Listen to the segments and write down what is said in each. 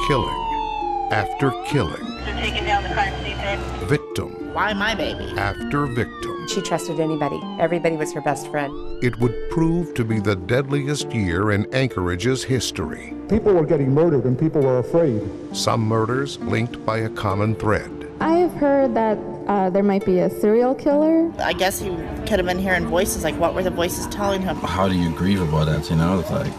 killing after killing. They're taking down the crime scene, babe. Victim. Why my baby? After victim. She trusted anybody. Everybody was her best friend. It would prove to be the deadliest year in Anchorage's history. People were getting murdered and people were afraid. Some murders linked by a common thread. I have heard that there might be a serial killer. I guess he could have been hearing voices. Like, what were the voices telling him? How do you grieve about that, you know? It's like,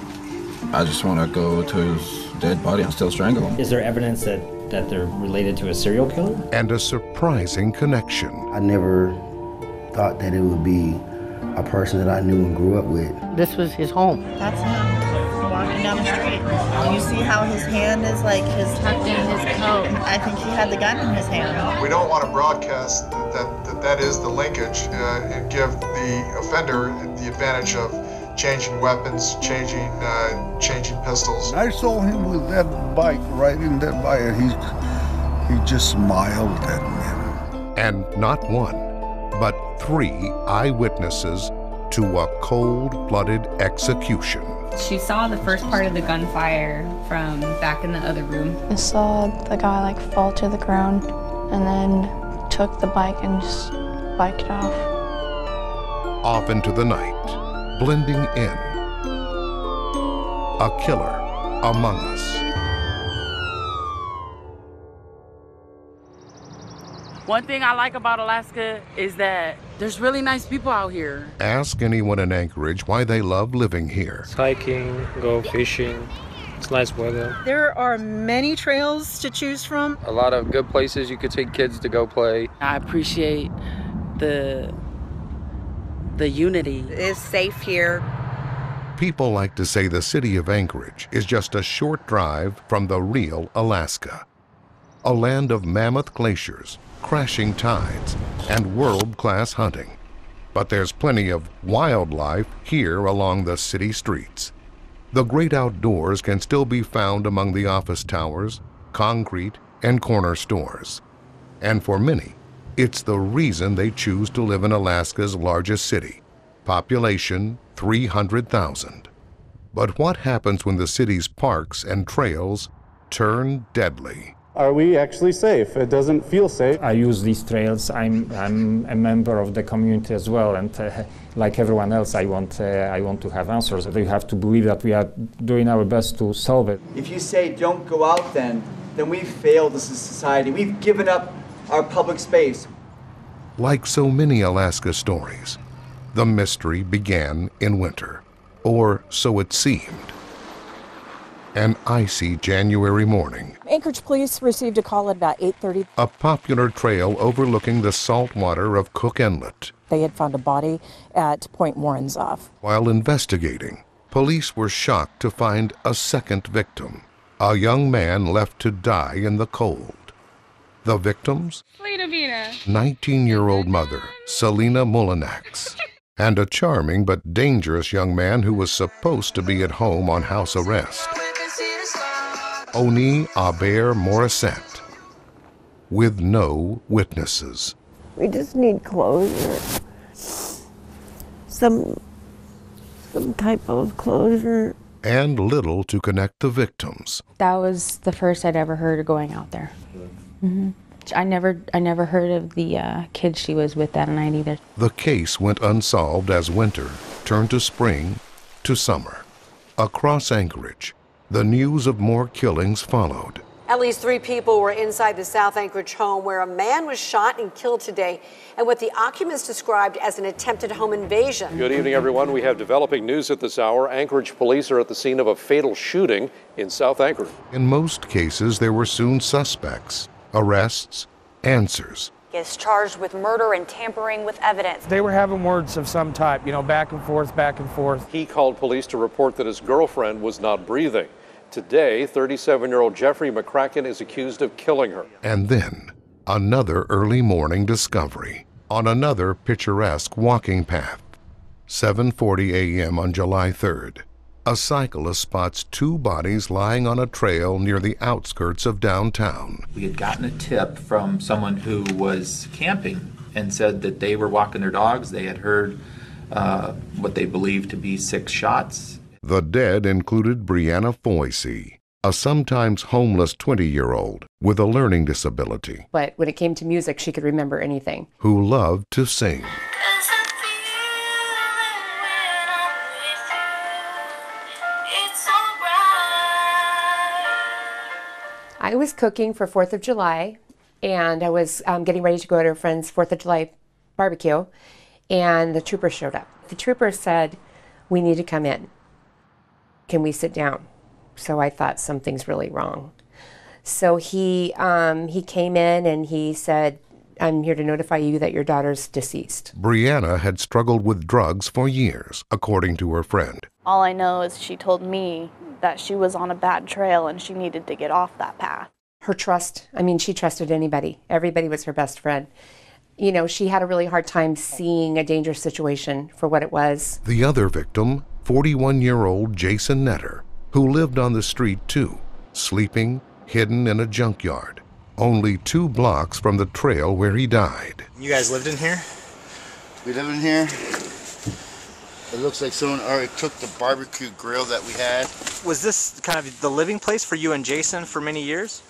I just want to go to his dead body and still strangle him. Is there evidence that they're related to a serial killer? And a surprising connection. I never thought that it would be a person that I knew and grew up with. This was his home. That's him, walking down the street. You see how his hand is like tucked in his coat. I think he had the gun in his hand. We don't want to broadcast that is the linkage and give the offender the advantage of changing weapons, changing pistols. I saw him with that bike, riding that bike, and he just smiled at me. And not one, but 3 eyewitnesses to a cold-blooded execution. She saw the first part of the gunfire from back in the other room. I saw the guy fall to the ground and then took the bike and just biked off. Off into the night, blending in. A killer among us. One thing I like about Alaska is that there's really nice people out here. Ask anyone in Anchorage why they love living here. Hiking, go fishing. It's nice weather. There are many trails to choose from. A lot of good places you could take kids to go play. I appreciate the unity. It's safe here. People like to say the city of Anchorage is just a short drive from the real Alaska. A land of mammoth glaciers, crashing tides, and world-class hunting. But there's plenty of wildlife here along the city streets. The great outdoors can still be found among the office towers, concrete, and corner stores. And for many, it's the reason they choose to live in Alaska's largest city, population 300,000. But what happens when the city's parks and trails turn deadly? Are we actually safe? It doesn't feel safe. I use these trails. I'm a member of the community as well, and like everyone else, I want to have answers. You have to believe that we are doing our best to solve it. If you say don't go out, then we've failed as a society. We've given up our public space. Like so many Alaska stories, the mystery began in winter, or so it seemed. An icy January morning. Anchorage police received a call at about 8:30. A popular trail overlooking the salt water of Cook Inlet. They had found a body at Point Warrenzoff. While investigating, police were shocked to find a second victim, a young man left to die in the cold. The victims? 19-year-old mother, Selena Mulinax, and a charming but dangerous young man who was supposed to be at home on house arrest. Oni Aber Morissette, with no witnesses. We just need closure. Some type of closure. And little to connect the victims. That was the first I'd ever heard of going out there. Mm-hmm. I never heard of the kid she was with that night either. The case went unsolved as winter turned to spring to summer. Across Anchorage, the news of more killings followed. At least 3 people were inside the South Anchorage home where a man was shot and killed today, and what the occupants described as an attempted home invasion. Good evening, everyone. We have developing news at this hour. Anchorage police are at the scene of a fatal shooting in South Anchorage. In most cases, there were soon suspects, arrests, answers. He is charged with murder and tampering with evidence. They were having words of some type, back and forth, back and forth. He called police to report that his girlfriend was not breathing. Today, 37-year-old Jeffrey McCracken is accused of killing her. And then, another early morning discovery on another picturesque walking path. 7:40 a.m. on July 3rd. A cyclist spots 2 bodies lying on a trail near the outskirts of downtown. We had gotten a tip from someone who was camping and said that they were walking their dogs. They had heard what they believed to be 6 shots. The dead included Brianna Foisey, a sometimes homeless 20-year-old with a learning disability But when it came to music, she could remember anything. who loved to sing. I was cooking for 4th of July, and I was getting ready to go to a friend's 4th of July barbecue, and the trooper showed up. The trooper said, "We need to come in. Can we sit down?" So I thought something's really wrong. So he came in and he said, "I'm here to notify you that your daughter's deceased." Brianna had struggled with drugs for years, according to her friend. All I know is she told me that she was on a bad trail and she needed to get off that path. Her trust, I mean, she trusted anybody. Everybody was her best friend. You know, she had a really hard time seeing a dangerous situation for what it was. The other victim, 41-year-old Jason Netter, who lived on the street too, sleeping, hidden in a junkyard, only 2 blocks from the trail where he died. You guys lived in here? We live in here. It looks like someone already took the barbecue grill that we had. Was this kind of the living place for you and Jason for many years?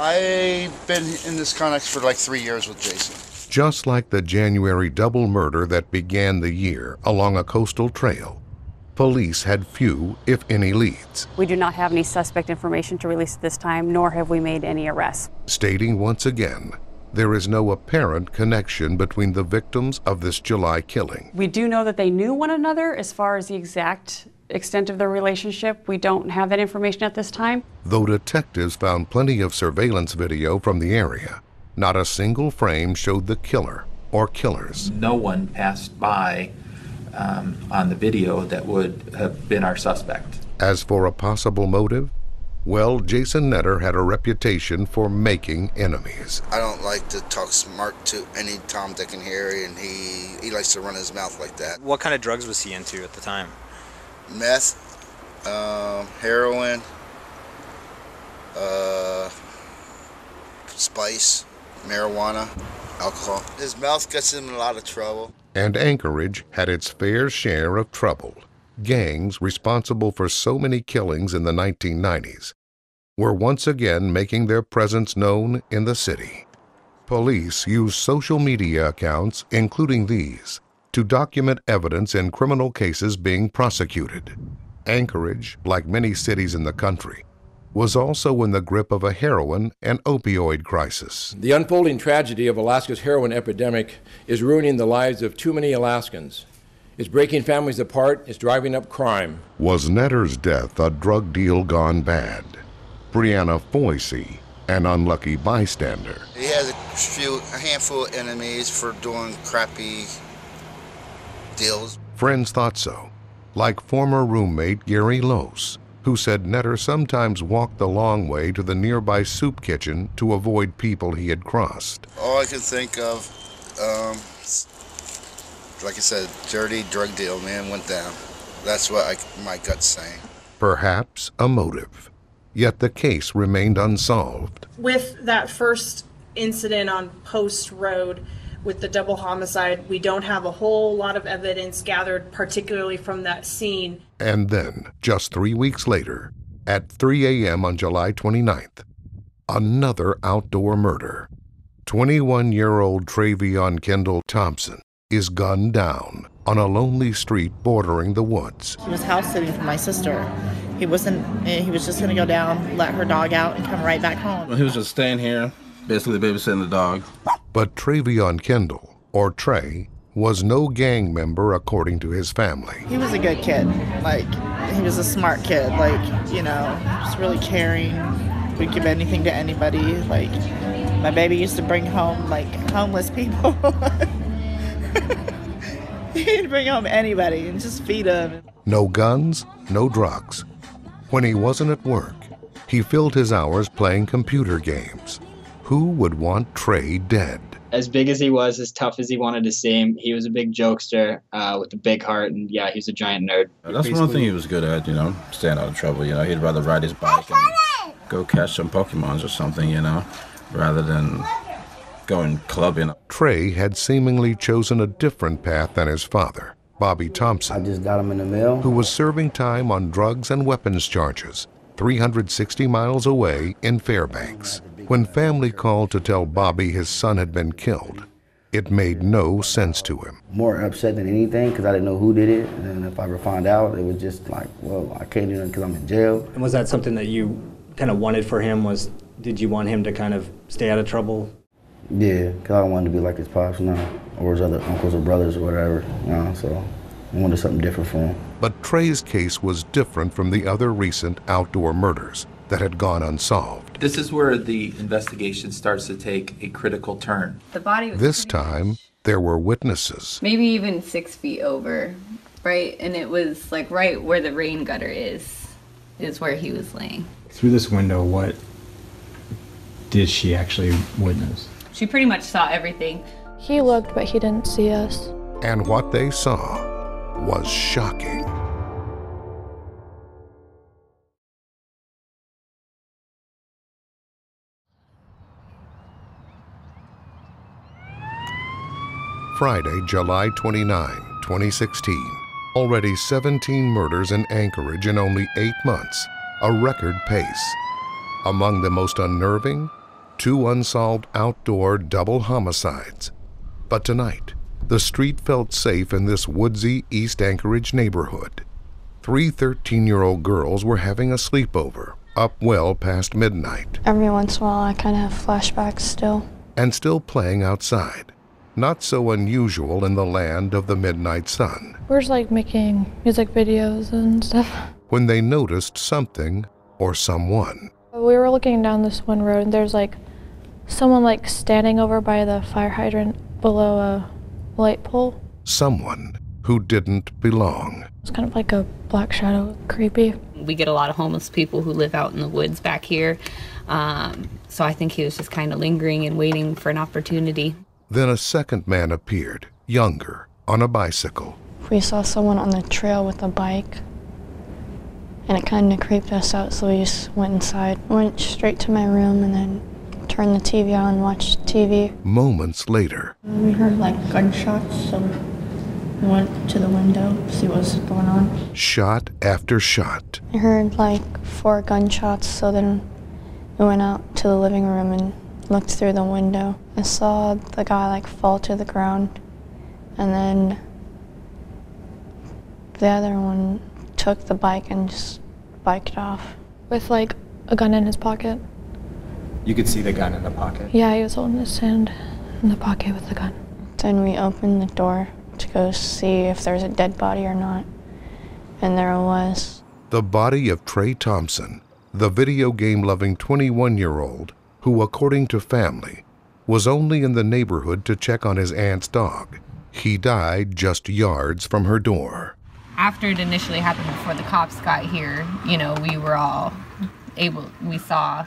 I've been in this connex for like 3 years with Jason. Just like the January double murder that began the year along a coastal trail, police had few, if any, leads. We do not have any suspect information to release at this time, nor have we made any arrests. Stating once again, there is no apparent connection between the victims of this July killing. We do know that they knew one another. As far as the exact extent of their relationship, we don't have that information at this time. Though detectives found plenty of surveillance video from the area, not a single frame showed the killer or killers. No one passed by on the video that would have been our suspect. As for a possible motive, well, Jason Netter had a reputation for making enemies. I don't like to talk smart to any Tom, Dick, and Harry, and he likes to run his mouth like that. What kind of drugs was he into at the time? Meth, heroin, spice, marijuana, alcohol. His mouth gets him in a lot of trouble. And Anchorage had its fair share of trouble. Gangs responsible for so many killings in the 1990s were once again making their presence known in the city. Police used social media accounts, including these, to document evidence in criminal cases being prosecuted. Anchorage, like many cities in the country, was also in the grip of a heroin and opioid crisis. The unfolding tragedy of Alaska's heroin epidemic is ruining the lives of too many Alaskans. It's breaking families apart, it's driving up crime. Was Netter's death a drug deal gone bad? Brianna Foisey, an unlucky bystander. He has a handful of enemies for doing crappy deals. Friends thought so, like former roommate Gary Lose, who said Netter sometimes walked the long way to the nearby soup kitchen to avoid people he had crossed. All I can think of, like I said, dirty drug deal, man, went down. That's what my gut's saying. Perhaps a motive. Yet the case remained unsolved. With that first incident on Post Road with the double homicide, we don't have a whole lot of evidence gathered, particularly from that scene. And then, just 3 weeks later, at 3 a.m. on July 29th, another outdoor murder. 21-year-old Travion Kendall Thompson is gunned down on a lonely street bordering the woods. He was house sitting for my sister. He was just gonna go down, let her dog out, and come right back home. He was just staying here, basically babysitting the dog. But Travion Kendall, or Trey, was no gang member according to his family. He was a good kid. Like, he was a smart kid. Like, you know, just really caring. Would give anything to anybody. Like, my baby used to bring home, like, homeless people. He'd bring home anybody and just feed them. No guns, no drugs. When he wasn't at work, he filled his hours playing computer games. Who would want Trey dead? As big as he was, as tough as he wanted to seem, he was a big jokester with a big heart, and yeah, he was a giant nerd. That's one thing he was good at, you know, staying out of trouble. You know, he'd rather ride his bike and go catch some Pokemons or something, you know, rather than going clubbing. Trey had seemingly chosen a different path than his father, Bobby Thompson. I just got him in the mail. Who was serving time on drugs and weapons charges 360 miles away in Fairbanks. When family called to tell Bobby his son had been killed, it made no sense to him. More upset than anything because I didn't know who did it, and if I ever found out, it was just like, well, I can't do nothing because I'm in jail. And was that something that you kind of wanted for him? Did you want him to kind of stay out of trouble? Yeah, because I don't want him to be like his pops now, or his other uncles or brothers or whatever, so I wanted something different for him. But Trey's case was different from the other recent outdoor murders that had gone unsolved. This is where the investigation starts to take a critical turn. The body was This time, there were witnesses. maybe even 6 feet over, right? And it was like right where the rain gutter is where he was laying. Through this window, what did she actually witness? She pretty much saw everything. He looked, but he didn't see us. And what they saw was shocking. Friday, July 29, 2016. Already 17 murders in Anchorage in only 8 months, a record pace. Among the most unnerving, 2 unsolved outdoor double homicides. But tonight, the street felt safe in this woodsy East Anchorage neighborhood. 3 13-year-old girls were having a sleepover, up well past midnight, Every once in a while, I kind of have flashbacks still. and still playing outside. Not so unusual in the land of the midnight sun, We're just like making music videos and stuff. when they noticed something or someone. We were looking down this one road, and there's like someone like standing over by the fire hydrant below a light pole. Someone who didn't belong. It's kind of like a black shadow, creepy. We get a lot of homeless people who live out in the woods back here. So I think he was just kind of lingering and waiting for an opportunity. Then a second man appeared, younger, on a bicycle. We saw someone on the trail with a bike, and it kind of creeped us out, so we just went inside. Went straight to my room and then turned the TV on and watched TV. Moments later, We heard like gunshots, so we went to the window to see what was going on. shot after shot. I heard like 4 gunshots, so then we went out to the living room and looked through the window. I saw the guy like fall to the ground, and then the other one took the bike and just biked off with like a gun in his pocket. You could see the gun in the pocket. Yeah, he was holding his hand in the pocket with the gun. Then we opened the door to go see if there's a dead body or not, and there was. The body of Trey Thompson, the video game-loving 21-year-old who, according to family, was only in the neighborhood to check on his aunt's dog. He died just yards from her door. After it initially happened, before the cops got here, we were all we saw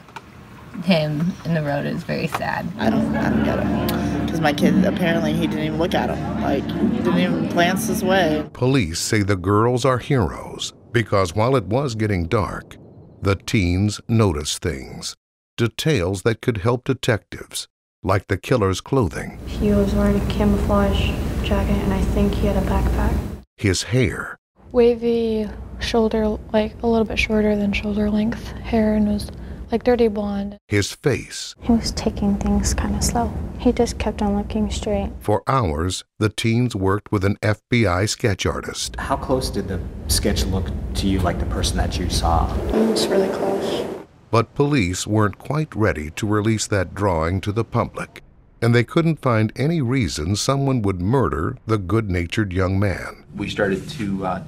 him in the road. It was very sad. I don't get him. Because my kid, apparently he didn't even look at him. Like, he didn't even glance his way. Police say the girls are heroes because while it was getting dark, the teens noticed things. Details that could help detectives, like the killer's clothing. He was wearing a camouflage jacket, and I think he had a backpack. His hair. Wavy shoulder, like a little bit shorter than shoulder length hair, and was like dirty blonde. His face. He was taking things kind of slow. He just kept on looking straight. For hours, the teens worked with an FBI sketch artist. How close did the sketch look to you, like the person that you saw? It was really close. But police weren't quite ready to release that drawing to the public, and they couldn't find any reason someone would murder the good-natured young man. We started to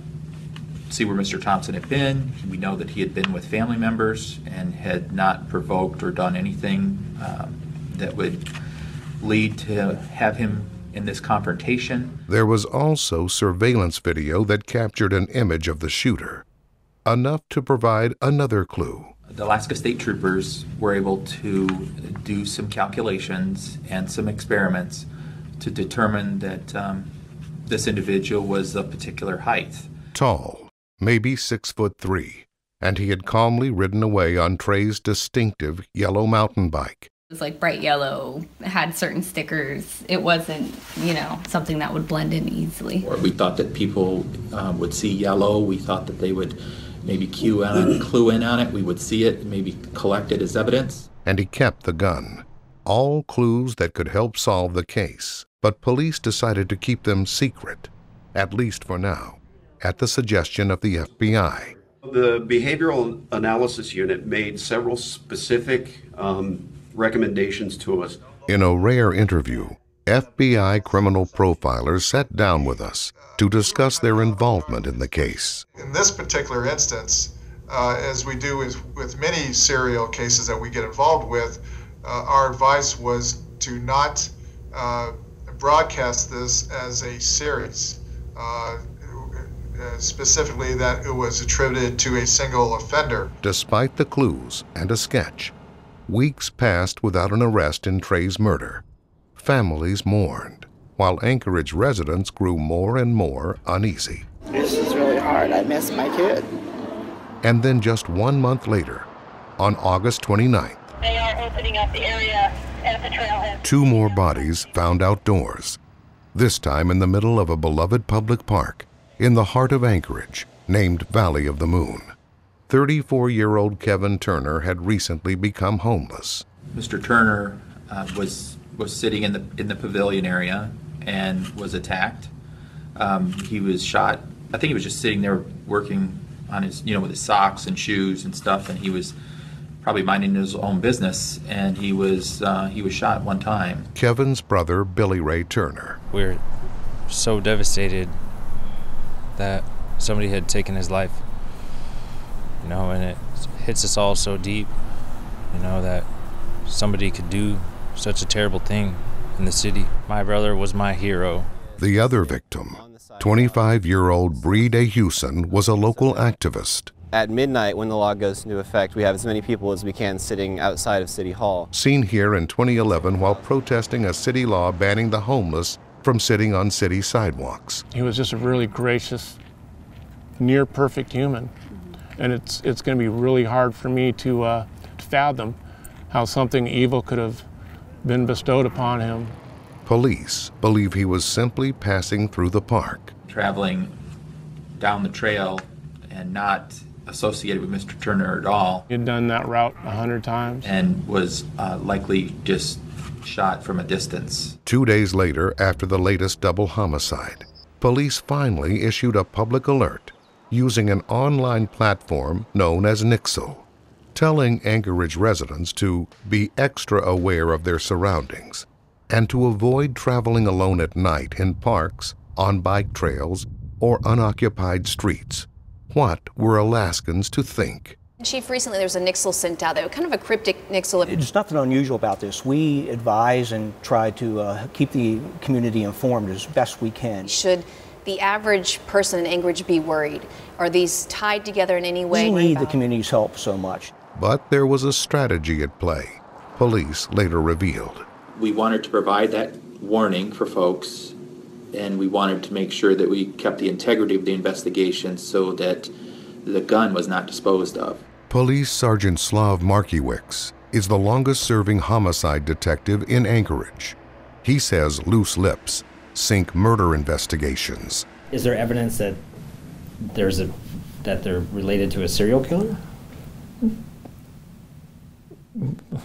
see where Mr. Thompson had been. We know that he had been with family members and had not provoked or done anything that would lead to have him in this confrontation. There was also surveillance video that captured an image of the shooter, enough to provide another clue. The Alaska State Troopers were able to do some calculations and some experiments to determine that this individual was of particular height. Tall, maybe 6'3", and he had calmly ridden away on Trey's distinctive yellow mountain bike. It was like bright yellow, had certain stickers. It wasn't, something that would blend in easily. Or we thought that people would see yellow. We thought that they would maybe clue in on it, we would see it, maybe collect it as evidence. And he kept the gun. All clues that could help solve the case, but police decided to keep them secret, at least for now, at the suggestion of the FBI. The Behavioral Analysis Unit made several specific recommendations to us. In a rare interview, FBI criminal profilers sat down with us to discuss their involvement in the case. In this particular instance, as we do with many serial cases that we get involved with, our advice was to not broadcast this as a series, specifically that it was attributed to a single offender. Despite the clues and a sketch, weeks passed without an arrest in Trey's murder. Families mourned, while Anchorage residents grew more and more uneasy. This is really hard. I miss my kid. And then just 1 month later, on August 29th, they are opening up the area at the trailhead. 2 more bodies found outdoors, this time in the middle of a beloved public park in the heart of Anchorage, named Valley of the Moon. 34-year-old Kevin Turner had recently become homeless. Mr. Turner was sitting in the pavilion area and was attacked. He was shot. I think he was just sitting there working on his, with his socks and shoes and stuff, and he was probably minding his own business, and he was shot one time. Kevin's brother, Billy Ray Turner. We're so devastated that somebody had taken his life, and it hits us all so deep, that somebody could do such a terrible thing in the city. My brother was my hero. The other victim, 25-year-old Bree DeHuson, was a local activist. At midnight, when the law goes into effect, we have as many people as we can sitting outside of City Hall. Seen here in 2011 while protesting a city law banning the homeless from sitting on city sidewalks. He was just a really gracious, near-perfect human. And it's going to be really hard for me to fathom how something evil could have been bestowed upon him. Police believe he was simply passing through the park. Traveling down the trail and not associated with Mr. Turner at all. He had done that route 100 times. And was likely just shot from a distance. 2 days later, after the latest double homicide, police finally issued a public alert using an online platform known as Nixle, telling Anchorage residents to be extra aware of their surroundings and to avoid traveling alone at night in parks, on bike trails, or unoccupied streets. What were Alaskans to think? Chief, recently there was a Nixle sent out, kind of a cryptic Nixle. There's nothing unusual about this. We advise and try to keep the community informed as best we can. Should the average person in Anchorage be worried? Are these tied together in any way? We need the community's help so much. But there was a strategy at play, police later revealed. We wanted to provide that warning for folks, and we wanted to make sure that we kept the integrity of the investigation so that the gun was not disposed of. Police Sergeant Slav Markiewicz is the longest-serving homicide detective in Anchorage. He says loose lips sink murder investigations. Is there evidence that they're related to a serial killer?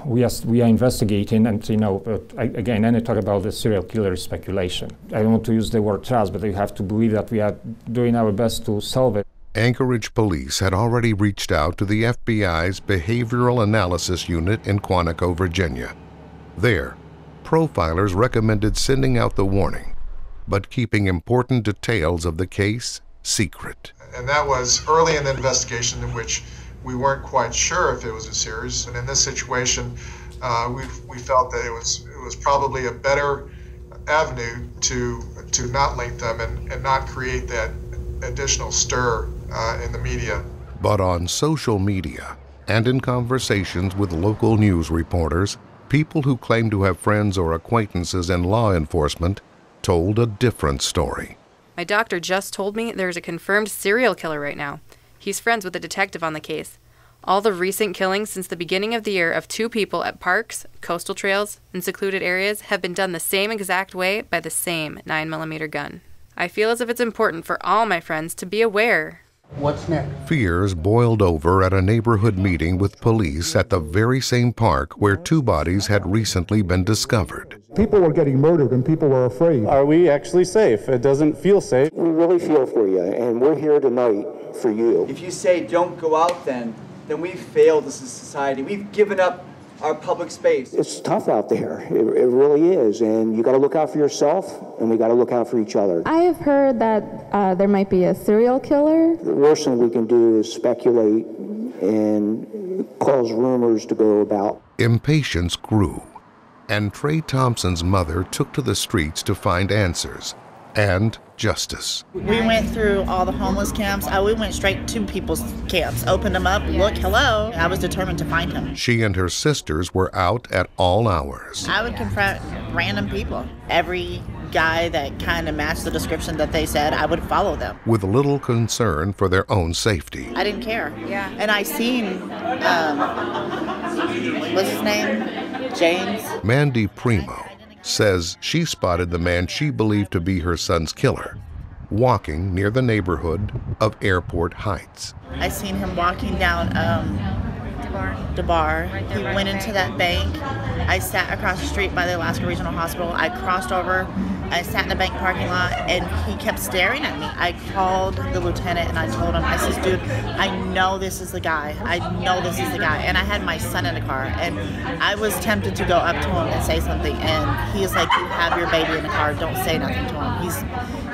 We are investigating, and again, any talk about the serial killer is speculation. I don't want to use the word trust, but you have to believe that we are doing our best to solve it. Anchorage police had already reached out to the FBI's Behavioral Analysis Unit in Quantico, Virginia. There, profilers recommended sending out the warning, but keeping important details of the case secret. And that was early in the investigation, in which we weren't quite sure if it was a series. And in this situation, we felt that it was probably a better avenue to not link them and not create that additional stir in the media. But on social media and in conversations with local news reporters, people who claim to have friends or acquaintances in law enforcement told a different story. My doctor just told me there's a confirmed serial killer right now. He's friends with the detective on the case. All the recent killings since the beginning of the year of 2 people at parks, coastal trails, and secluded areas have been done the same exact way by the same 9mm gun. I feel as if it's important for all my friends to be aware. What's next? Fears boiled over at a neighborhood meeting with police at the very same park where 2 bodies had recently been discovered. People were getting murdered and people were afraid. Are we actually safe? It doesn't feel safe. We really feel for you, and we're here tonight for you. If you say don't go out then we've failed as a society. We've given up our public space. It's tough out there. It really is, and you got to look out for yourself, and we got to look out for each other. I have heard that there might be a serial killer. The worst thing we can do is speculate and cause rumors to go about. Impatience grew, and Trey Thompson's mother took to the streets to find answers and justice. We went through all the homeless camps. We went straight to people's camps, opened them up, look, hello. I was determined to find him. She and her sisters were out at all hours. I would confront random people. Every guy that kind of matched the description that they said, I would follow them. With little concern for their own safety. I didn't care. Yeah. And I seen, what's his name? James. Mandy Primo says she spotted the man she believed to be her son's killer, walking near the neighborhood of Airport Heights. I seen him walking down DeBar. He went into that bank. I sat across the street by the Alaska Regional Hospital. I crossed over. I sat in the bank parking lot, and he kept staring at me. I called the lieutenant, and I told him, I says, dude, I know this is the guy. I know this is the guy. And I had my son in the car, and I was tempted to go up to him and say something, and he's like, you have your baby in the car. Don't say nothing to him.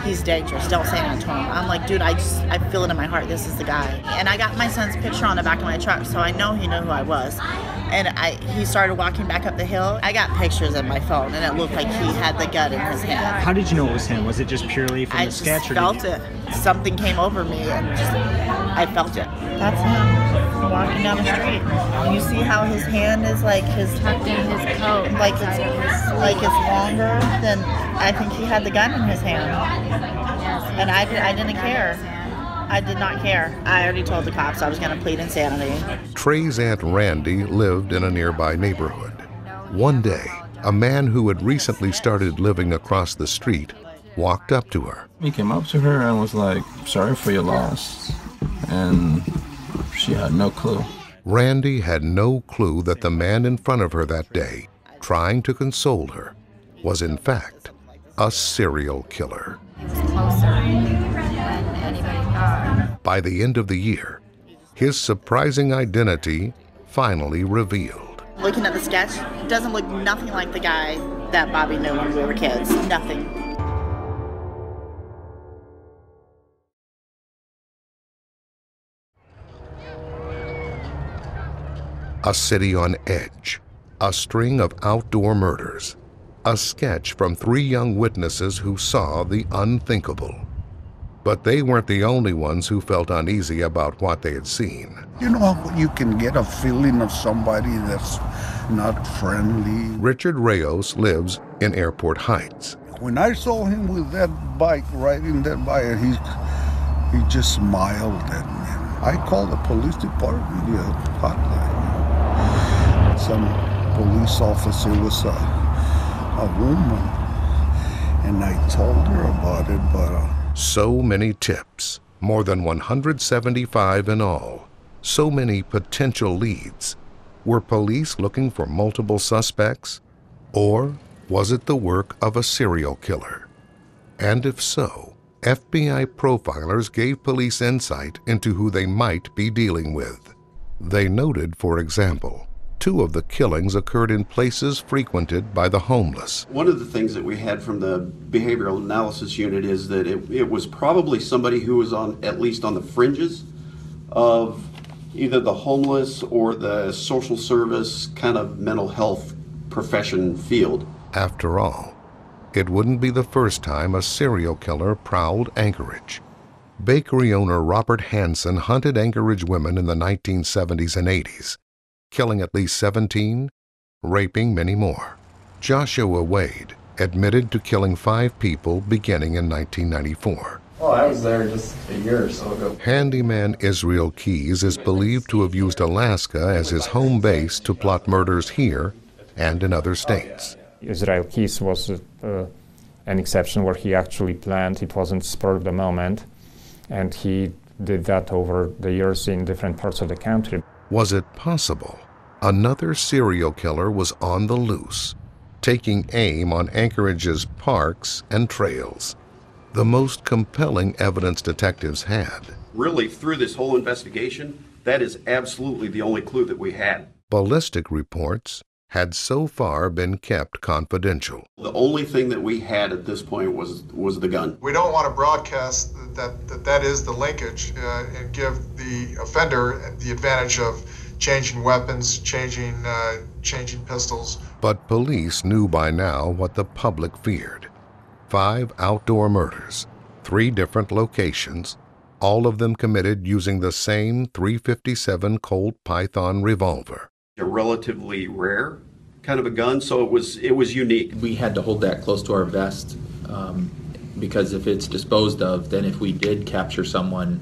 He's dangerous. Don't say nothing to him. I'm like, dude, I feel it in my heart. This is the guy. And I got my son's picture on the back of my truck, so I know he knew who I was. And he started walking back up the hill. I got pictures in my phone, and it looked like he had the gun in his hand. How did you know it was him? Was it just purely from the sketch? I just felt it. Something came over me, and I felt it. That's him walking down the street. And you see how his hand is like tucked in his coat, like it's longer than. I think he had the gun in his hand, and I didn't care. I did not care. I already told the cops I was going to plead insanity. Trey's Aunt Randy lived in a nearby neighborhood. One day, a man who had recently started living across the street walked up to her. He came up to her and was like, sorry for your loss. And she had no clue. Randy had no clue that the man in front of her that day, trying to console her, was in fact a serial killer. He was closer than anybody thought. By the end of the year, his surprising identity finally revealed. Looking at the sketch, it doesn't look nothing like the guy that Bobby knew when we were kids. Nothing. A city on edge, a string of outdoor murders, a sketch from 3 young witnesses who saw the unthinkable. But they weren't the only ones who felt uneasy about what they had seen. You know, you can get a feeling of somebody that's not friendly. Richard Reyes lives in Airport Heights. When I saw him with that bike, riding that bike, he just smiled at me. I called the police department, hotline. Some police officer was a woman, and I told her about it, but... So many tips, more than 175 in all, so many potential leads. Were police looking for multiple suspects? Or was it the work of a serial killer? And if so, FBI profilers gave police insight into who they might be dealing with. They noted, for example, 2 of the killings occurred in places frequented by the homeless. One of the things that we had from the behavioral analysis unit is that it was probably somebody who was at least on the fringes of either the homeless or the social service kind of mental health profession field. After all, it wouldn't be the first time a serial killer prowled Anchorage. Bakery owner Robert Hansen hunted Anchorage women in the 1970s and 80s, killing at least 17, raping many more. Joshua Wade admitted to killing 5 people beginning in 1994. Well, I was there just a year or so ago. Handyman Israel Keys is believed to have used Alaska as his home base to plot murders here and in other states. Israel Keys was an exception where he actually planned. It wasn't spur of the moment. And he did that over the years in different parts of the country. Was it possible another serial killer was on the loose, taking aim on Anchorage's parks and trails? The most compelling evidence detectives had. Really, through this whole investigation, that is absolutely the only clue that we had. Ballistic reports had so far been kept confidential. The only thing that we had at this point was the gun. We don't want to broadcast that is the linkage and give the offender the advantage of changing weapons, changing pistols. But police knew by now what the public feared. 5 outdoor murders, 3 different locations, all of them committed using the same .357 Colt Python revolver. A relatively rare kind of a gun, so it was unique. We had to hold that close to our vest because if it's disposed of, then if we did capture someone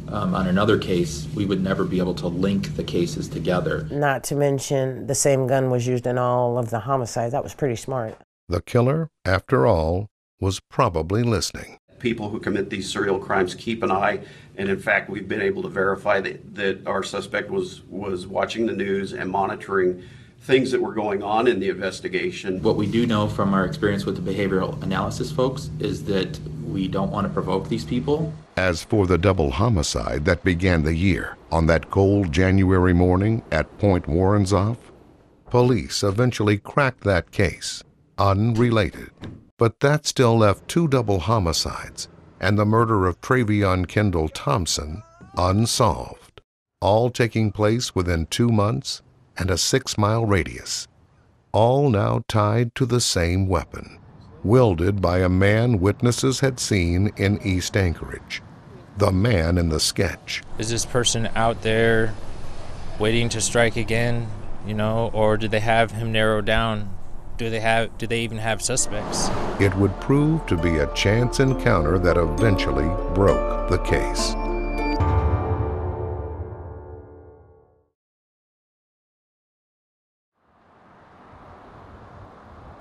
on another case, we would never be able to link the cases together. Not to mention the same gun was used in all of the homicides. That was pretty smart. The killer, after all, was probably listening. People who commit these serial crimes keep an eye, and in fact we've been able to verify that our suspect was watching the news and monitoring things that were going on in the investigation. What we do know from our experience with the behavioral analysis folks is that we don't want to provoke these people. As for the double homicide that began the year on that cold January morning at Point Warrenzoff, police eventually cracked that case, unrelated. But that still left 2 double homicides and the murder of Travion Kendall Thompson unsolved, all taking place within 2 months and a 6-mile radius, all now tied to the same weapon, wielded by a man witnesses had seen in East Anchorage, the man in the sketch. Is this person out there waiting to strike again, or do they have him narrowed down? Do they even have suspects? It would prove to be a chance encounter that eventually broke the case.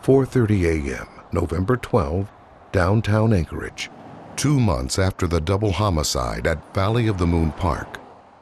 "4:30 a.m., November 12, downtown Anchorage. 2 months after the double homicide at Valley of the Moon Park,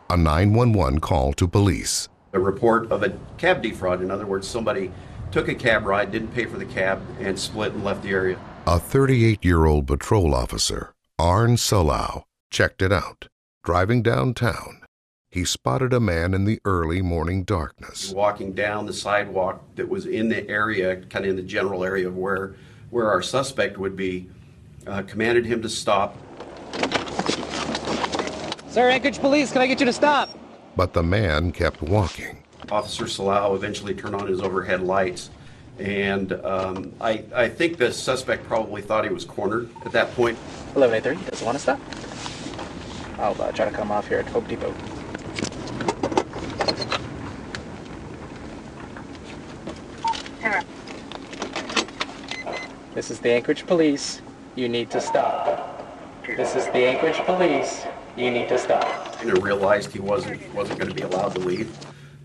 a 911 call to police. A report of a cab defraud. In other words, somebody took a cab ride, didn't pay for the cab, and split and left the area. A 38-year-old patrol officer, Arn Solau, checked it out. Driving downtown, he spotted a man in the early morning darkness. Walking down the sidewalk that was in the area, kind of in the general area of where our suspect would be, commanded him to stop. Sir, Anchorage Police, can I get you to stop? But the man kept walking. Officer Solau eventually turned on his overhead lights, and I think the suspect probably thought he was cornered at that point. 11:30, does want to stop? I'll try to come off here at Home Depot. This is the Anchorage Police. You need to stop. This is the Anchorage Police. You need to stop. And I realized he wasn't going to be allowed to leave.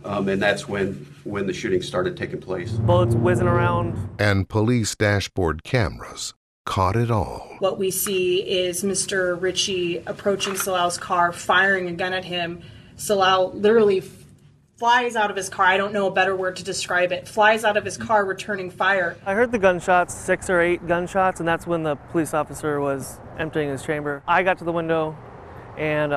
And that's when the shooting started taking place. Bullets whizzing around. And police dashboard cameras caught it all. What we see is Mr. Ritchie approaching Salau's car, firing a gun at him. Salau literally flies out of his car. I don't know a better word to describe it. Flies out of his car, returning fire. I heard the gunshots, 6 or 8 gunshots, and that's when the police officer was emptying his chamber. I got to the window, and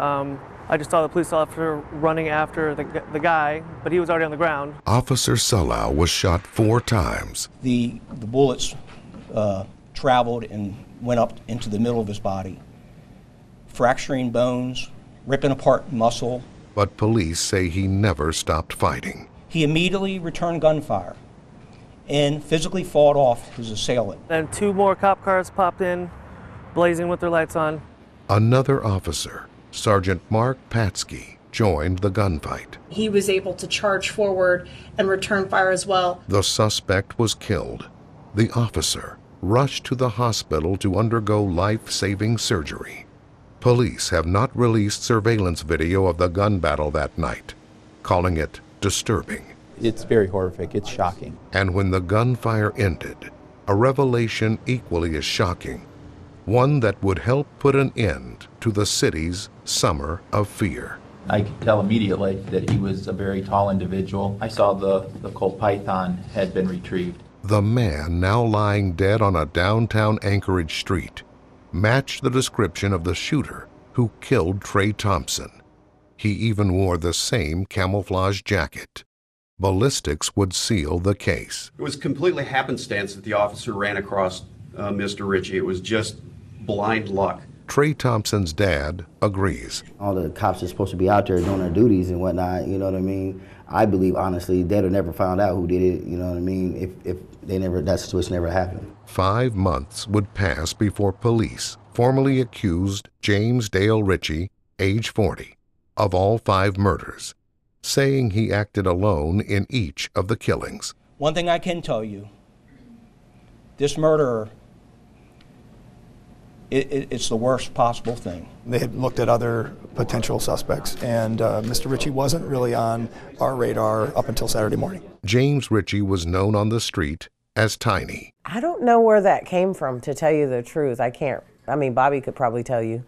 I just saw the police officer running after the guy, but he was already on the ground. Officer Solau was shot 4 times. The bullets traveled and went up into the middle of his body, fracturing bones, ripping apart muscle. But police say he never stopped fighting. He immediately returned gunfire and physically fought off his assailant. Then 2 more cop cars popped in, blazing with their lights on. Another officer, Sergeant Mark Patsky, joined the gunfight. He was able to charge forward and return fire as well. The suspect was killed. The officer rushed to the hospital to undergo life-saving surgery. Police have not released surveillance video of the gun battle that night, calling it disturbing. It's very horrific. It's shocking. And when the gunfire ended, a revelation equally as shocking. one that would help put an end to the city's summer of fear. I could tell immediately that he was a very tall individual. I saw the Colt Python had been retrieved. The man now lying dead on a downtown Anchorage street matched the description of the shooter who killed Trey Thompson. He even wore the same camouflage jacket. Ballistics would seal the case. It was completely happenstance that the officer ran across Mr. Ritchie. It was just blind luck. Trey Thompson's dad agrees. All the cops are supposed to be out there doing their duties and whatnot, you know what I mean? I believe, honestly, they'd have never found out who did it, you know what I mean, if they never, that situation never happened. 5 months would pass before police formally accused James Dale Ritchie, age 40, of all 5 murders, saying he acted alone in each of the killings. One thing I can tell you, this murderer, it's the worst possible thing. They had looked at other potential suspects, and Mr. Ritchie wasn't really on our radar up until Saturday morning. James Ritchie was known on the street as Tiny. I don't know where that came from, to tell you the truth. I mean, Bobby could probably tell you,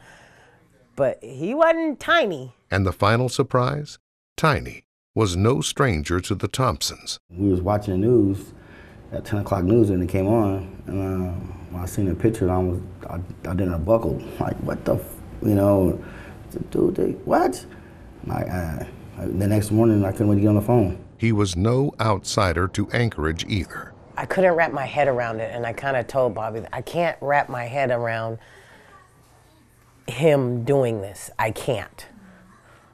but he wasn't tiny. And the final surprise? Tiny was no stranger to the Thompsons. We was watching the news at 10 o'clock news, and it came on, and when I seen the picture, I didn't buckle. Like, what the, you know, dude, what? The next morning, I couldn't wait to get on the phone. He was no outsider to Anchorage either. I couldn't wrap my head around it, and I kind of told Bobby, I can't wrap my head around him doing this. I can't.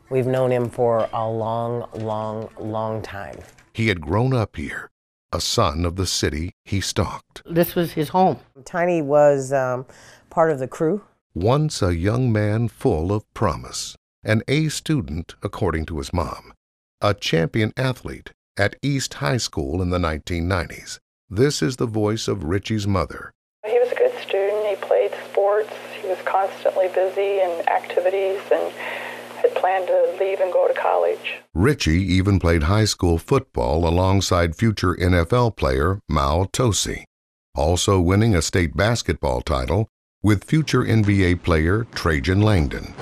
We've known him for a long, long, long time. He had grown up here, a son of the city he stalked. This was his home. Tiny was part of the crew. Once a young man full of promise, an A student, according to his mom, a champion athlete at East High School in the 1990s. This is the voice of Ritchie's mother. He was a good student. He played sports. He was constantly busy in activities and had planned to leave and go to college. Ritchie even played high school football alongside future NFL player Mao Tosi, also winning a state basketball title with future NBA player Trajan Langdon.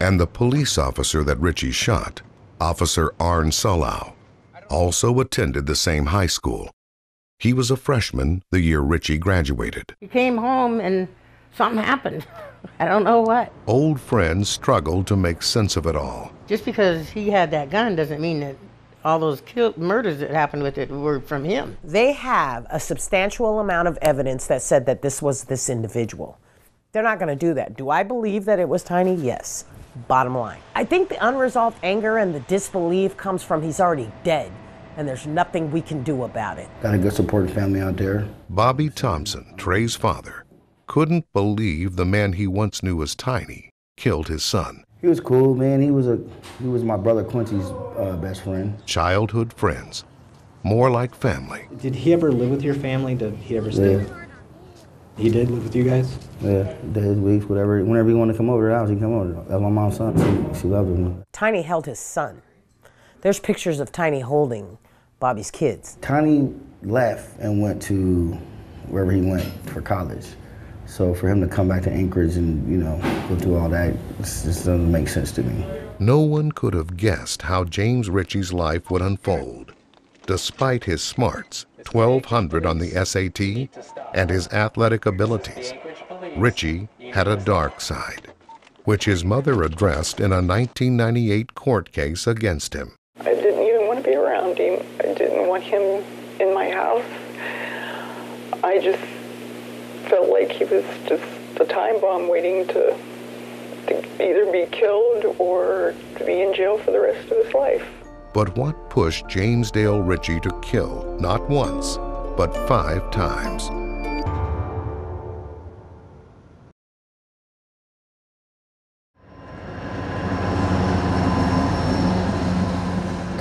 And the police officer that Ritchie shot, Officer Arn Solau, also attended the same high school. He was a freshman the year Ritchie graduated. He came home and something happened. I don't know what. Old friends struggled to make sense of it all. Just because he had that gun doesn't mean that all those murders that happened with it were from him. They have a substantial amount of evidence that said that this was this individual. They're not going to do that. Do I believe that it was Tiny? Yes. Bottom line. I think the unresolved anger and the disbelief comes from he's already dead, and there's nothing we can do about it. Got a good supporting family out there. Bobby Thompson, Trey's father, couldn't believe the man he once knew as Tiny killed his son. He was cool, man. He was my brother Quincy's best friend. Childhood friends, more like family. Did he ever live with your family? Did he ever stay? Yeah. He did live with you guys? Yeah, days, weeks, whatever. Whenever he wanted to come over to the house, he'd come over. That's my mom's son. She loved him. Tiny held his son. There's pictures of Tiny holding Bobby's kids. Tiny left and went to wherever he went for college. So for him to come back to Anchorage and, you know, go through all that, it just doesn't make sense to me. No one could have guessed how James Ritchie's life would unfold. Despite his smarts, 1,200 on the SAT, and his athletic abilities, Ritchie had a dark side, which his mother addressed in a 1998 court case against him. I didn't even want to be around him. I didn't want him in my house. I just felt like he was just a time bomb waiting to either be killed or to be in jail for the rest of his life. But what pushed James Dale Ritchie to kill not once, but 5 times?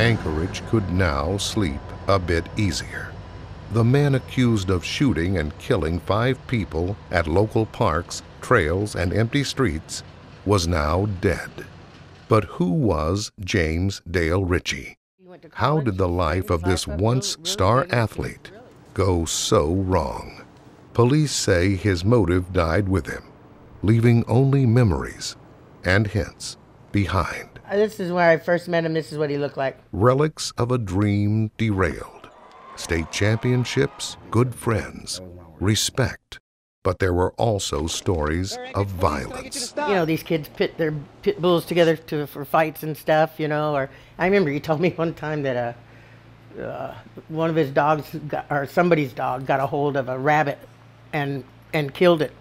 Anchorage could now sleep a bit easier. The man accused of shooting and killing 5 people at local parks, trails, and empty streets was now dead. But who was James Dale Ritchie? How did the life of this once star athlete go so wrong? Police say his motive died with him, leaving only memories and hints behind. This is where I first met him. This is what he looked like. Relics of a dream derailed. State championships, good friends, respect. But there were also stories of violence. You know, these kids pit their pit bulls together for fights and stuff, you know. Or I remember he told me one time that one of his dogs, or somebody's dog, got a hold of a rabbit and killed it.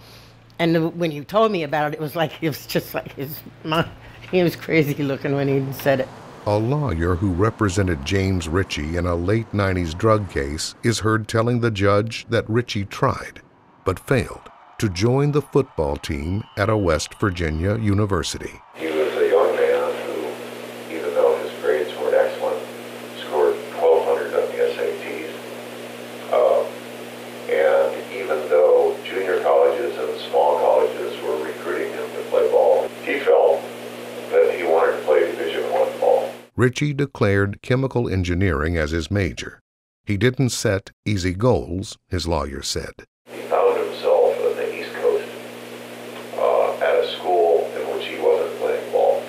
And when he told me about it, it was just like his mind. He was crazy looking when he said it. A lawyer who represented James Ritchie in a late 90s drug case is heard telling the judge that Ritchie tried, but failed, to join the football team at a West Virginia university. He was a young man who, even though his grades weren't excellent, scored 1,200 on the SATs. And even though junior colleges and small colleges were recruiting him to play ball, he felt that he wanted to play Division I ball. Ritchie declared chemical engineering as his major. He didn't set easy goals, his lawyer said. He found himself on the East Coast at a school in which he wasn't playing ball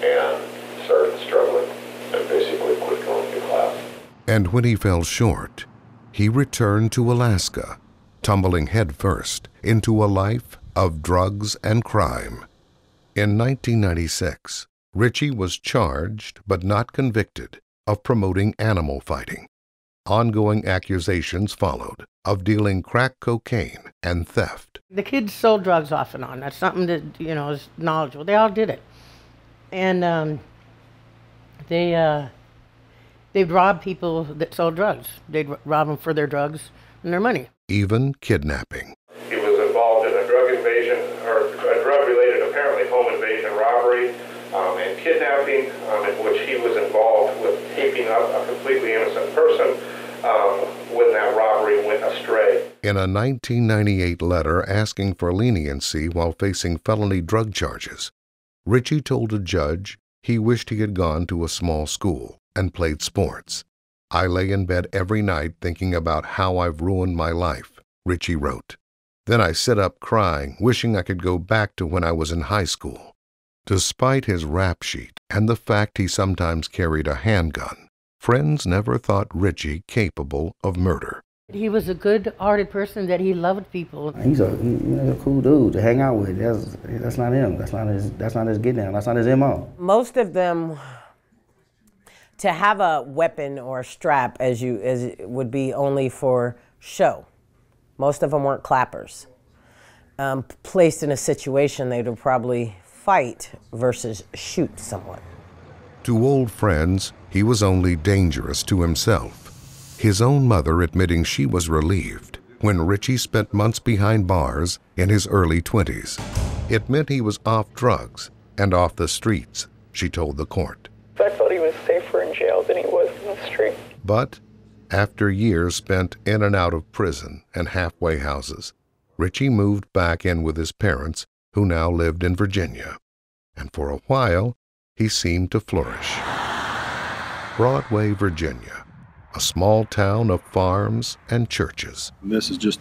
and started struggling and basically quit going to class. And when he fell short, he returned to Alaska, tumbling headfirst into a life of drugs and crime. In 1996, Ritchie was charged but not convicted of promoting animal fighting. Ongoing accusations followed of dealing crack cocaine and theft. The kids sold drugs off and on. That's something that, you know, is knowledgeable. They all did it. And they'd rob people that sold drugs. They'd rob them for their drugs and their money. Even kidnapping. He was involved in a drug invasion, or a drug-related, apparently home invasion robbery, and kidnapping, in which he was involved with taping up a completely innocent person when that robbery went astray. In a 1998 letter asking for leniency while facing felony drug charges, Ritchie told a judge he wished he had gone to a small school and played sports. "I lay in bed every night thinking about how I've ruined my life," Ritchie wrote. "Then I sit up crying, wishing I could go back to when I was in high school." Despite his rap sheet and the fact he sometimes carried a handgun, friends never thought Ritchie capable of murder. He was a good-hearted person that he loved people. He's a cool dude to hang out with. That's not him. That's not his get down. That's not his MO. Most of them, to have a weapon or a strap as it would be only for show. Most of them weren't clappers. Placed in a situation, they would probably fight versus shoot someone. To old friends, he was only dangerous to himself. His own mother admitting she was relieved when Ritchie spent months behind bars in his early 20s. It meant he was off drugs and off the streets, she told the court. I felt he was safer in jail than he was in the street. But after years spent in and out of prison and halfway houses, Ritchie moved back in with his parents, who now lived in Virginia. And for a while, he seemed to flourish. Broadway, Virginia, a small town of farms and churches. This is just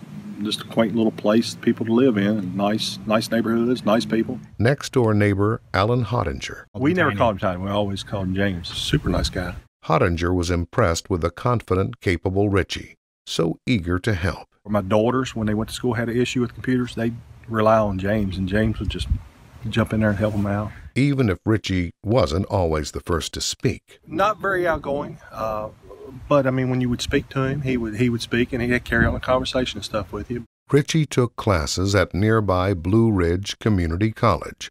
a quaint little place, people to live in, nice neighborhoods, nice people. Next-door neighbor, Alan Hottinger. We never called him Tiny, we always called him James. Super nice guy. Hottinger was impressed with the confident, capable Ritchie, so eager to help. My daughters, when they went to school, had an issue with computers, they'd rely on James, and James would just jump in there and help them out. Even if Ritchie wasn't always the first to speak. Not very outgoing, but I mean, when you would speak to him, he would speak, and he'd carry on a conversation and stuff with you. Ritchie took classes at nearby Blue Ridge Community College,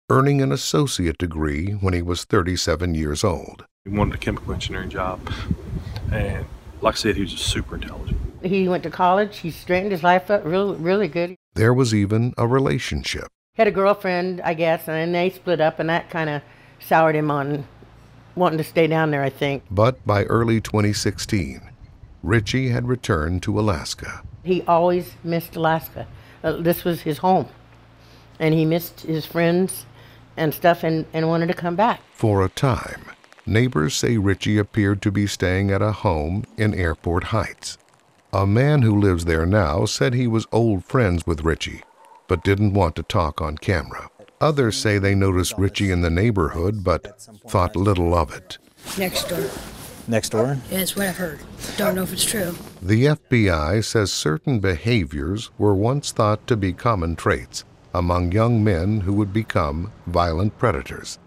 earning an associate degree when he was 37 years old. He wanted a chemical engineering job, and like I said, he was just super intelligent. He went to college. He straightened his life up really good. There was even a relationship. He had a girlfriend, I guess, and they split up, and that kind of soured him on wanting to stay down there, I think. But by early 2016, Ritchie had returned to Alaska. He always missed Alaska. This was his home, and he missed his friends and stuff and wanted to come back. For a time, neighbors say Ritchie appeared to be staying at a home in Airport Heights. A man who lives there now said he was old friends with Richie, but didn't want to talk on camera. Others say they noticed Richie in the neighborhood, but thought little of it. Next door. Next door? Yeah, that's what I've heard. Don't know if it's true. The FBI says certain behaviors were once thought to be common traits among young men who would become violent predators,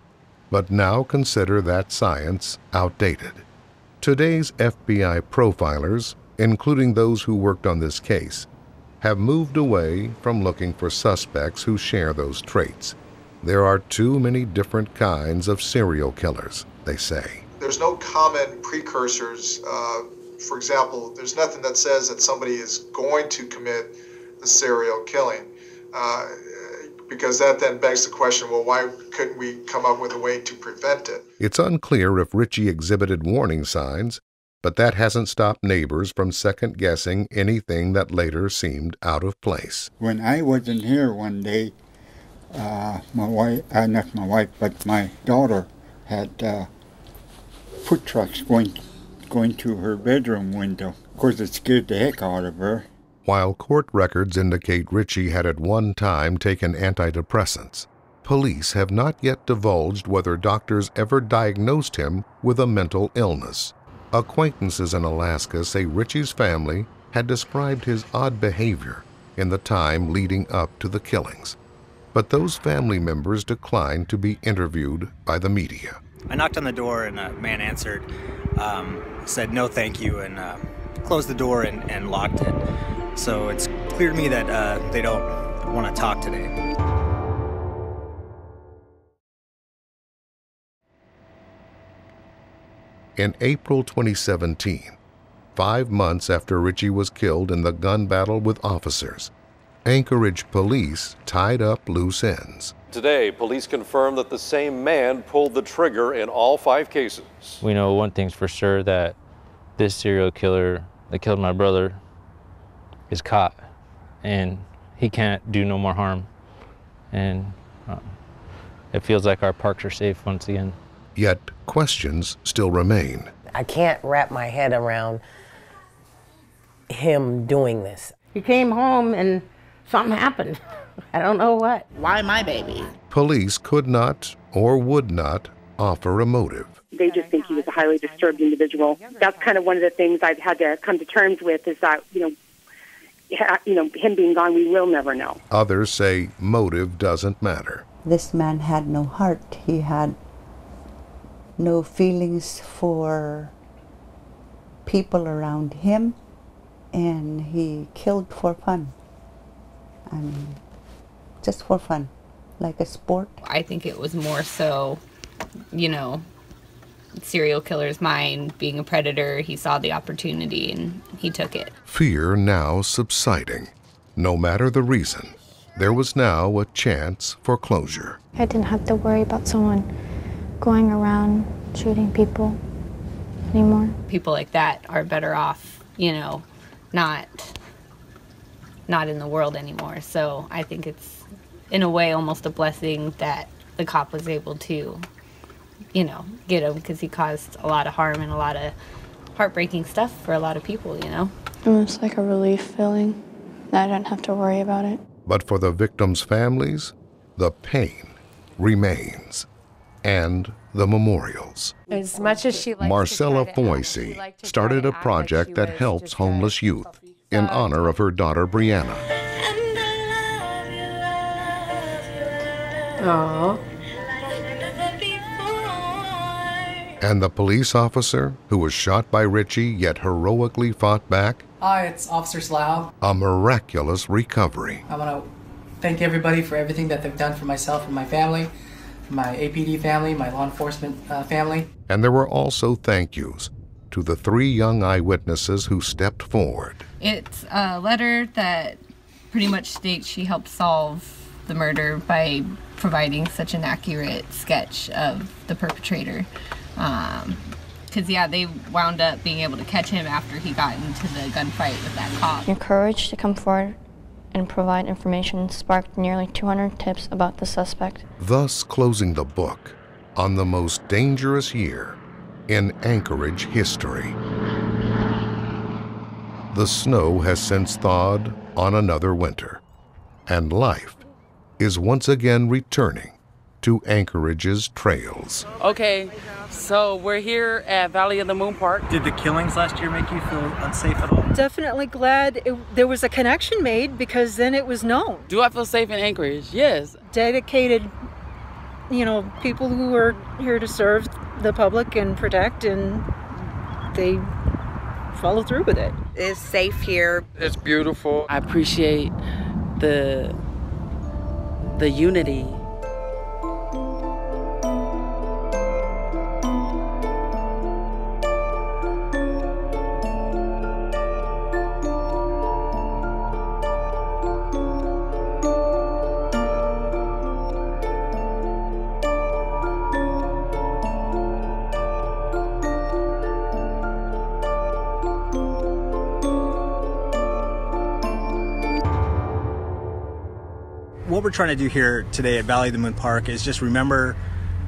but now consider that science outdated. Today's FBI profilers, including those who worked on this case, have moved away from looking for suspects who share those traits. There are too many different kinds of serial killers, they say. There's no common precursors. For example, there's nothing that says that somebody is going to commit the serial killing, because that then begs the question, well, why couldn't we come up with a way to prevent it? It's unclear if Richie exhibited warning signs, but that hasn't stopped neighbors from second-guessing anything that later seemed out of place. When I wasn't here one day, my wife, not my wife, but my daughter had food trucks going to her bedroom window. Of course, it scared the heck out of her. While court records indicate Richie had at one time taken antidepressants, police have not yet divulged whether doctors ever diagnosed him with a mental illness. Acquaintances in Alaska say Richie's family had described his odd behavior in the time leading up to the killings, but those family members declined to be interviewed by the media. I knocked on the door and a man answered, said no thank you, and closed the door and locked it. So it's clear to me that they don't want to talk today. In April 2017, 5 months after Richie was killed in the gun battle with officers, Anchorage police tied up loose ends. Today, police confirm that the same man pulled the trigger in all 5 cases. We know one thing's for sure, that this serial killer that killed my brother is caught, and he can't do no more harm. And it feels like our parks are safe once again. Yet questions still remain. I can't wrap my head around him doing this. He came home and something happened. I don't know what. Why my baby? Police could not or would not offer a motive. They just think he was a highly disturbed individual. That's kind of one of the things I've had to come to terms with, is that, him being gone, we will never know. Others say motive doesn't matter. This man had no heart. He had no feelings for people around him, and he killed for fun. I mean, just for fun, like a sport. I think it was more so, serial killer's mind, being a predator. He saw the opportunity and he took it. Fear now subsiding. No matter the reason, there was now a chance for closure. I didn't have to worry about someone going around shooting people anymore. People like that are better off, not in the world anymore. So I think it's, in a way, almost a blessing that the cop was able to, get him, because he caused a lot of harm and a lot of heartbreaking stuff for a lot of people, It was like a relief feeling that I didn't have to worry about it. But for the victims' families, the pain remains, and the memorials. As much as she likes Marcella Foisey started a project that helps homeless youth in honor of her daughter Brianna. Aww. And the police officer who was shot by Richie yet heroically fought back? Hi, it's Officer Slough. A miraculous recovery. I want to thank everybody for everything that they've done for myself and my family, for my APD family, my law enforcement family. And there were also thank yous to the 3 young eyewitnesses who stepped forward. It's a letter that pretty much states she helped solve the murder by providing such an accurate sketch of the perpetrator. Because, they wound up being able to catch him after he got into the gunfight with that cop. Your courage to come forward and provide information sparked nearly 200 tips about the suspect. Thus closing the book on the most dangerous year in Anchorage history. The snow has since thawed on another winter, and life is once again returning to Anchorage's trails. Okay, so we're here at Valley of the Moon Park. Did the killings last year make you feel unsafe at all? Definitely glad there was a connection made, because then it was known. Do I feel safe in Anchorage? Yes. Dedicated, people who are here to serve the public and protect, and they follow through with it. It's safe here. It's beautiful. I appreciate the unity. What we're trying to do here today at Valley of the Moon Park is just remember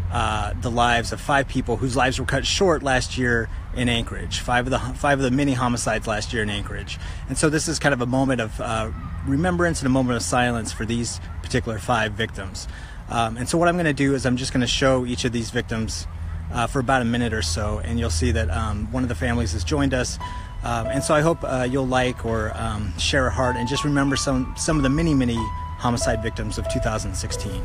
the lives of 5 people whose lives were cut short last year in Anchorage. 5 of the many homicides last year in Anchorage. And so this is kind of a moment of remembrance and a moment of silence for these particular 5 victims. And so what I'm going to do is I'm just going to show each of these victims for about a minute or so, and you'll see that one of the families has joined us. And so I hope you'll like or share a heart and just remember some of the many homicide victims of 2016.